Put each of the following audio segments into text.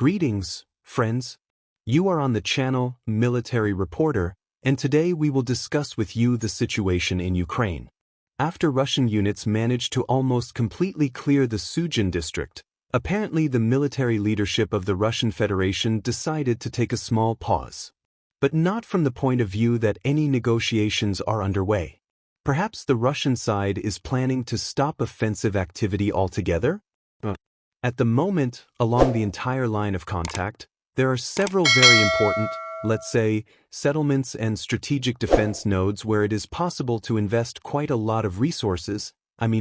Greetings, friends. You are on the channel Military Reporter, and today we will discuss with you the situation in Ukraine. After Russian units managed to almost completely clear the Sumy district, apparently the military leadership of the Russian Federation decided to take a small pause. But not from the point of view that any negotiations are underway. Perhaps the Russian side is planning to stop offensive activity altogether? At the moment, along the entire line of contact, there are several very important, let's say, settlements and strategic defense nodes where it is possible to invest quite a lot of resources,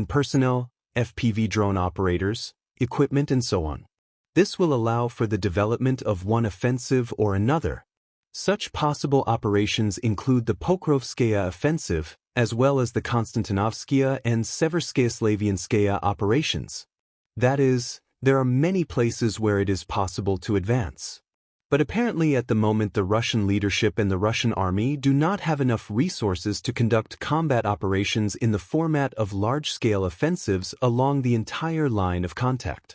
personnel, FPV drone operators, equipment and so on. This will allow for the development of one offensive or another. Such possible operations include the Pokrovskaya offensive, as well as the Konstantinovskaya and Severskaya-Slavianskaya operations. That is, there are many places where it is possible to advance. But apparently at the moment the Russian leadership and the Russian army do not have enough resources to conduct combat operations in the format of large-scale offensives along the entire line of contact.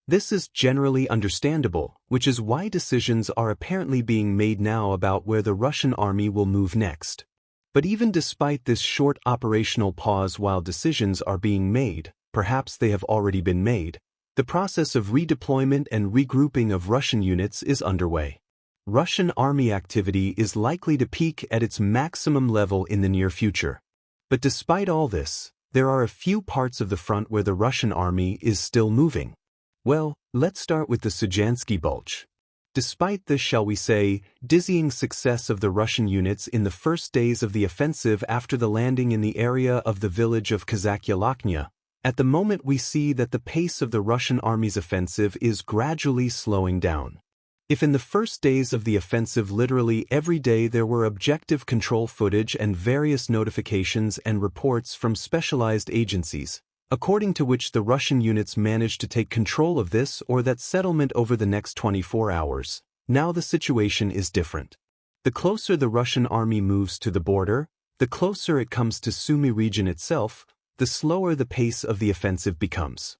This is generally understandable, which is why decisions are apparently being made now about where the Russian army will move next. But even despite this short operational pause while decisions are being made, perhaps they have already been made, the process of redeployment and regrouping of Russian units is underway. Russian army activity is likely to peak at its maximum level in the near future. But despite all this, there are a few parts of the front where the Russian army is still moving. Well, let's start with the Sudzhansky Bulge. Despite the, shall we say, dizzying success of the Russian units in the first days of the offensive after the landing in the area of the village of Kazakya-Lakhnya, at the moment we see that the pace of the Russian army's offensive is gradually slowing down. If in the first days of the offensive literally every day there were objective control footage and various notifications and reports from specialized agencies, according to which the Russian units managed to take control of this or that settlement over the next 24 hours, now the situation is different. The closer the Russian army moves to the border, the closer it comes to Sumy region itself, the slower the pace of the offensive becomes.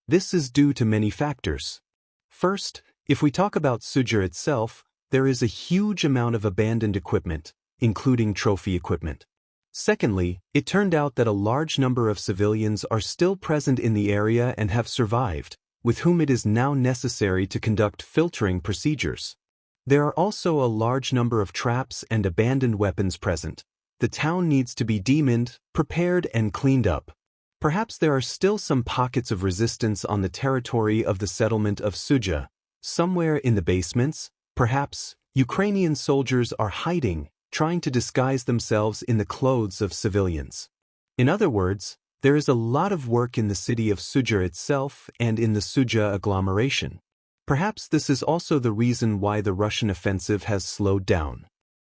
This is due to many factors. First, if we talk about Sudzha itself, there is a huge amount of abandoned equipment, including trophy equipment. Secondly, it turned out that a large number of civilians are still present in the area and have survived, with whom it is now necessary to conduct filtering procedures. There are also a large number of traps and abandoned weapons present. The town needs to be demined, prepared and cleaned up. Perhaps there are still some pockets of resistance on the territory of the settlement of Sudzha. Somewhere in the basements, perhaps, Ukrainian soldiers are hiding, trying to disguise themselves in the clothes of civilians. In other words, there is a lot of work in the city of Sudzha itself and in the Sudzha agglomeration. Perhaps this is also the reason why the Russian offensive has slowed down.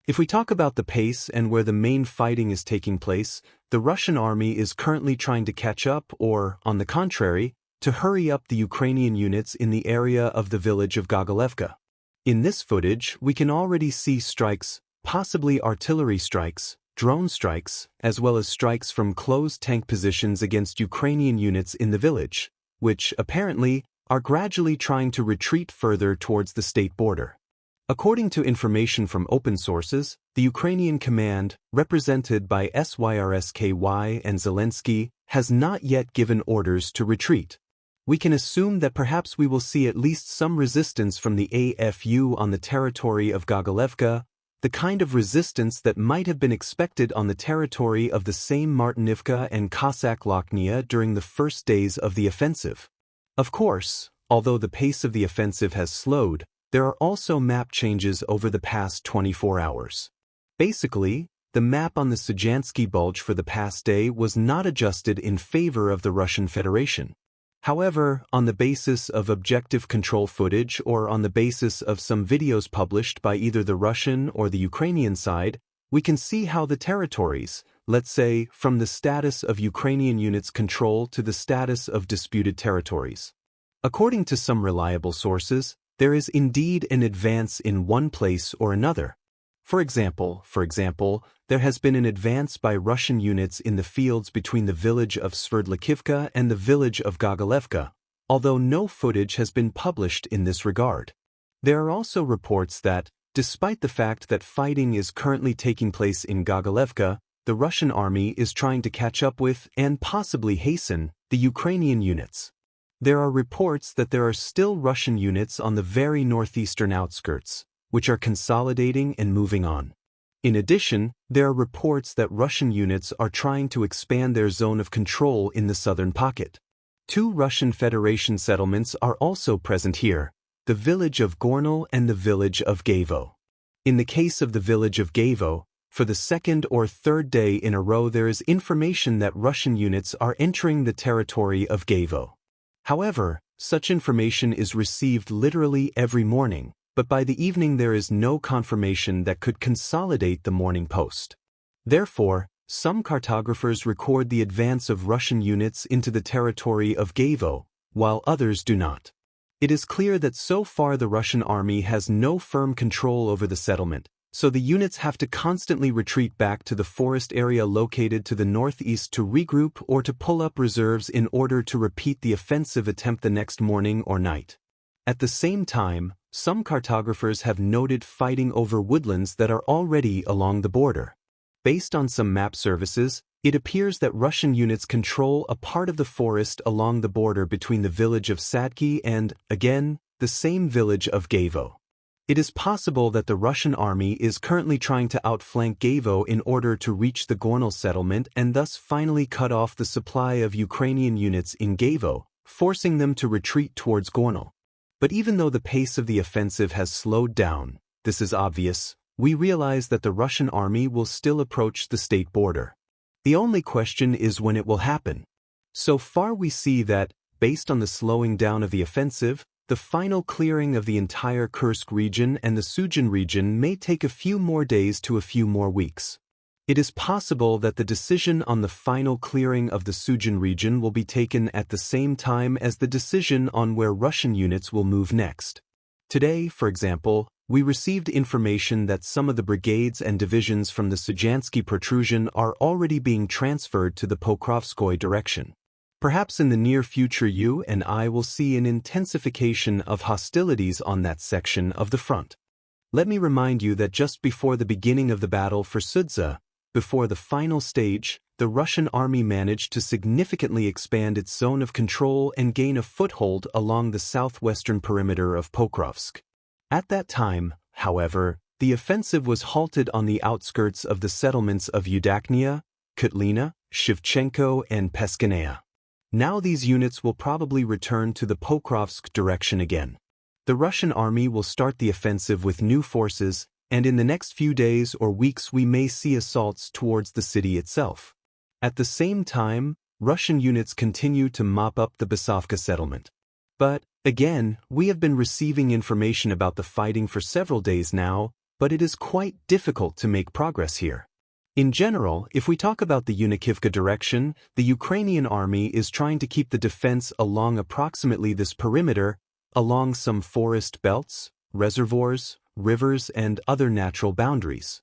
If we talk about the pace and where the main fighting is taking place, the Russian army is currently trying to catch up or, on the contrary, to hurry up the Ukrainian units in the area of the village of Gogolevka. In this footage, we can already see strikes, possibly artillery strikes, drone strikes, as well as strikes from closed tank positions against Ukrainian units in the village, which, apparently, are gradually trying to retreat further towards the state border. According to information from open sources, the Ukrainian command, represented by SYRSKY and Zelensky, has not yet given orders to retreat. We can assume that perhaps we will see at least some resistance from the AFU on the territory of Gogolevka, the kind of resistance that might have been expected on the territory of the same Martinivka and Kazakh-Lakhnya during the first days of the offensive. Of course, although the pace of the offensive has slowed, there are also map changes over the past 24 hours. Basically, the map on the Sudzhansky Bulge for the past day was not adjusted in favor of the Russian Federation. However, on the basis of objective control footage or on the basis of some videos published by either the Russian or the Ukrainian side, we can see how the territories, let's say, from the status of Ukrainian units' control to the status of disputed territories. According to some reliable sources, there is indeed an advance in one place or another. For example, there has been an advance by Russian units in the fields between the village of Sverdlikivka and the village of Gogolevka, although no footage has been published in this regard. There are also reports that, despite the fact that fighting is currently taking place in Gogolevka, the Russian army is trying to catch up with and possibly hasten the Ukrainian units. There are reports that there are still Russian units on the very northeastern outskirts, which are consolidating and moving on. In addition, there are reports that Russian units are trying to expand their zone of control in the southern pocket. 2 Russian Federation settlements are also present here, the village of Gornal and the village of Gavo. In the case of the village of Gavo, for the second or third day in a row there is information that Russian units are entering the territory of Gavo. However, such information is received literally every morning, but by the evening there is no confirmation that could consolidate the Morning Post. Therefore, some cartographers record the advance of Russian units into the territory of Gavo, while others do not. It is clear that so far the Russian army has no firm control over the settlement, so the units have to constantly retreat back to the forest area located to the northeast to regroup or to pull up reserves in order to repeat the offensive attempt the next morning or night. At the same time, some cartographers have noted fighting over woodlands that are already along the border. Based on some map services, it appears that Russian units control a part of the forest along the border between the village of Sadki and, again, the same village of Gavo. It is possible that the Russian army is currently trying to outflank Gavo in order to reach the Gornal settlement and thus finally cut off the supply of Ukrainian units in Gavo, forcing them to retreat towards Gornal. But even though the pace of the offensive has slowed down, this is obvious, we realize that the Russian army will still approach the state border. The only question is when it will happen. So far we see that, based on the slowing down of the offensive, the final clearing of the entire Kursk region and the Sumy region may take a few more days to a few more weeks. It is possible that the decision on the final clearing of the Sumy region will be taken at the same time as the decision on where Russian units will move next. Today, for example, we received information that some of the brigades and divisions from the Sujansky protrusion are already being transferred to the Pokrovskoye direction. Perhaps in the near future you and I will see an intensification of hostilities on that section of the front. Let me remind you that just before the beginning of the battle for Sudza, before the final stage, the Russian army managed to significantly expand its zone of control and gain a foothold along the southwestern perimeter of Pokrovsk. At that time, however, the offensive was halted on the outskirts of the settlements of Udaknia, Kotlina, Shevchenko, and Peskanea. Now these units will probably return to the Pokrovsk direction again. The Russian army will start the offensive with new forces, and in the next few days or weeks we may see assaults towards the city itself. At the same time, Russian units continue to mop up the Basovka settlement. But, again, we have been receiving information about the fighting for several days now, but it is quite difficult to make progress here. In general, if we talk about the Unikivka direction, the Ukrainian army is trying to keep the defense along approximately this perimeter, along some forest belts, reservoirs, rivers, and other natural boundaries.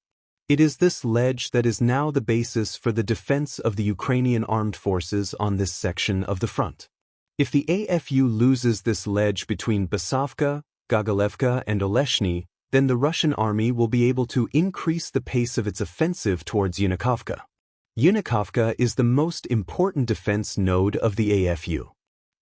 It is this ledge that is now the basis for the defense of the Ukrainian armed forces on this section of the front. If the AFU loses this ledge between Basovka, Gogolevka, and Oleshny, then the Russian army will be able to increase the pace of its offensive towards Unikovka. Unikovka is the most important defense node of the AFU.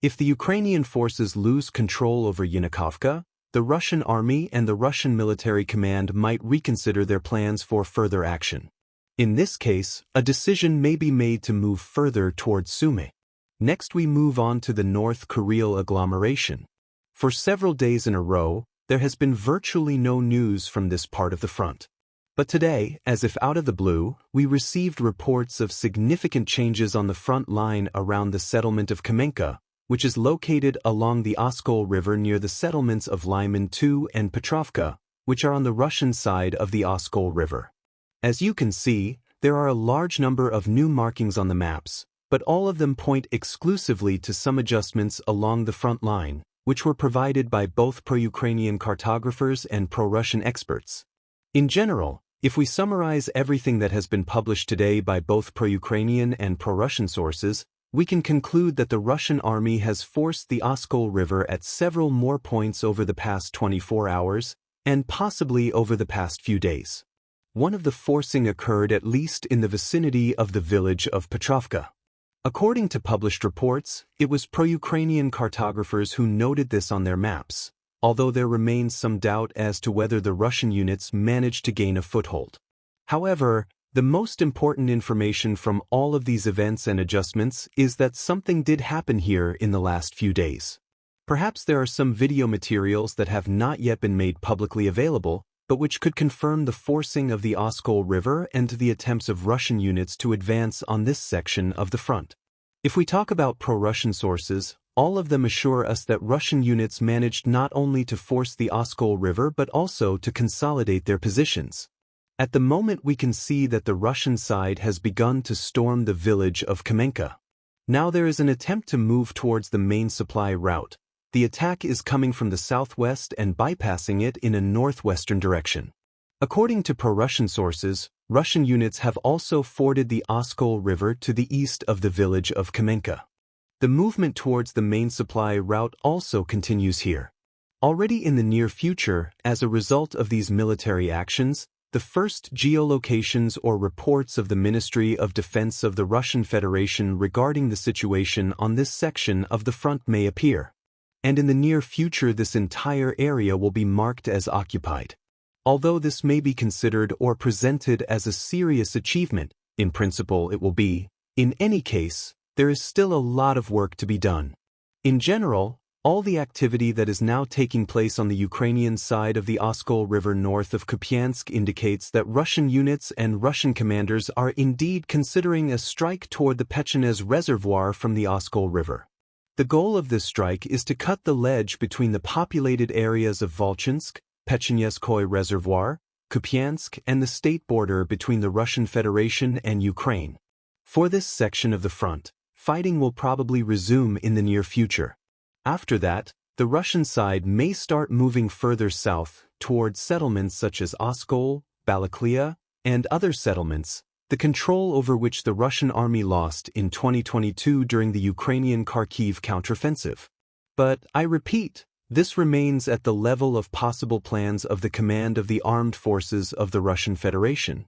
If the Ukrainian forces lose control over Unikovka, the Russian army and the Russian military command might reconsider their plans for further action. In this case, a decision may be made to move further towards Sumy. Next we move on to the North Kuriel agglomeration. For several days in a row, there has been virtually no news from this part of the front. But today, as if out of the blue, we received reports of significant changes on the front line around the settlement of Kamenka, which is located along the Oskol River near the settlements of Lyman II and Petrovka, which are on the Russian side of the Oskol River. As you can see, there are a large number of new markings on the maps, but all of them point exclusively to some adjustments along the front line, which were provided by both pro-Ukrainian cartographers and pro-Russian experts. In general, if we summarize everything that has been published today by both pro-Ukrainian and pro-Russian sources, we can conclude that the Russian army has forced the Oskol River at several more points over the past 24 hours, and possibly over the past few days. One of the forcing occurred at least in the vicinity of the village of Petrovka. According to published reports, it was pro-Ukrainian cartographers who noted this on their maps, although there remains some doubt as to whether the Russian units managed to gain a foothold. However, the most important information from all of these events and adjustments is that something did happen here in the last few days. Perhaps there are some video materials that have not yet been made publicly available, but which could confirm the forcing of the Oskol River and the attempts of Russian units to advance on this section of the front. If we talk about pro-Russian sources, all of them assure us that Russian units managed not only to force the Oskol River but also to consolidate their positions. At the moment we can see that the Russian side has begun to storm the village of Kamenka. Now there is an attempt to move towards the main supply route. The attack is coming from the southwest and bypassing it in a northwestern direction. According to pro-Russian sources, Russian units have also forded the Oskol River to the east of the village of Kamenka. The movement towards the main supply route also continues here. Already in the near future, as a result of these military actions, the first geolocations or reports of the Ministry of Defense of the Russian Federation regarding the situation on this section of the front may appear. And in the near future this entire area will be marked as occupied. Although this may be considered or presented as a serious achievement, in principle it will be. In any case, there is still a lot of work to be done. In general, all the activity that is now taking place on the Ukrainian side of the Oskol River north of Kupiansk indicates that Russian units and Russian commanders are indeed considering a strike toward the Pechenez Reservoir from the Oskol River. The goal of this strike is to cut the ledge between the populated areas of Volchansk, Pechenezskoye Reservoir, Kupiansk, and the state border between the Russian Federation and Ukraine. For this section of the front, fighting will probably resume in the near future. After that, the Russian side may start moving further south towards settlements such as Oskol, Balaklia, and other settlements, the control over which the Russian army lost in 2022 during the Ukrainian Kharkiv counteroffensive. But, I repeat, this remains at the level of possible plans of the command of the armed forces of the Russian Federation.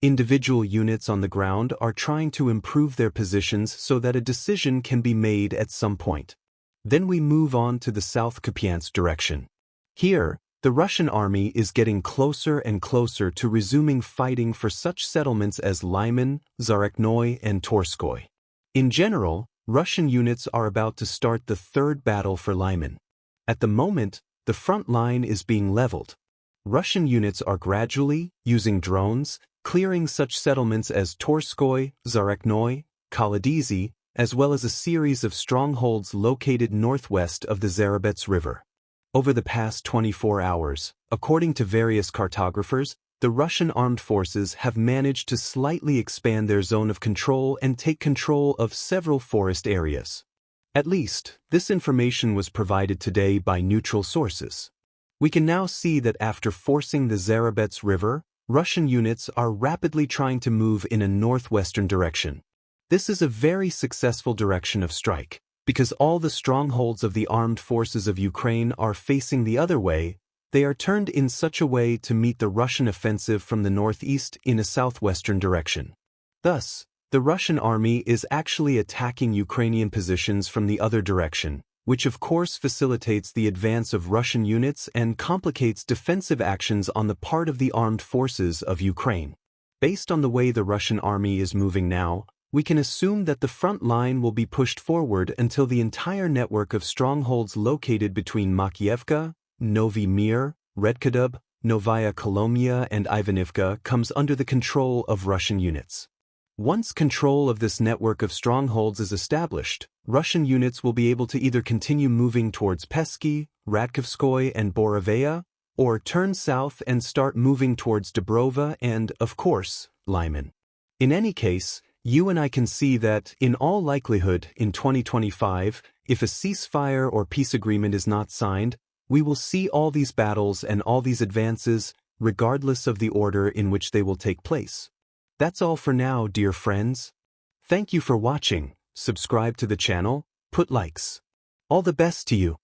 Individual units on the ground are trying to improve their positions so that a decision can be made at some point. Then we move on to the South Kupiansk direction. Here, the Russian army is getting closer and closer to resuming fighting for such settlements as Lyman, Zareknoye, and Torskoy. In general, Russian units are about to start the third battle for Lyman. At the moment, the front line is being leveled. Russian units are gradually, using drones, clearing such settlements as Torskoy, Zareknoye, Kolodizy, as well as a series of strongholds located northwest of the Zarabets River. Over the past 24 hours, according to various cartographers, the Russian armed forces have managed to slightly expand their zone of control and take control of several forest areas. At least, this information was provided today by neutral sources. We can now see that after forcing the Zarabets River, Russian units are rapidly trying to move in a northwestern direction. This is a very successful direction of strike, because all the strongholds of the armed forces of Ukraine are facing the other way. They are turned in such a way to meet the Russian offensive from the northeast in a southwestern direction. Thus, the Russian army is actually attacking Ukrainian positions from the other direction, which of course facilitates the advance of Russian units and complicates defensive actions on the part of the armed forces of Ukraine. Based on the way the Russian army is moving now, we can assume that the front line will be pushed forward until the entire network of strongholds located between Makievka, Novy Mir, Redkadub, Novaya Kolomia, and Ivanivka comes under the control of Russian units. Once control of this network of strongholds is established, Russian units will be able to either continue moving towards Pesky, Radkovskoye, and Borovaya, or turn south and start moving towards Dubrova and, of course, Lyman. In any case, you and I can see that, in all likelihood, in 2025, if a ceasefire or peace agreement is not signed, we will see all these battles and all these advances, regardless of the order in which they will take place. That's all for now, dear friends. Thank you for watching. subscribe to the channel, put likes. All the best to you.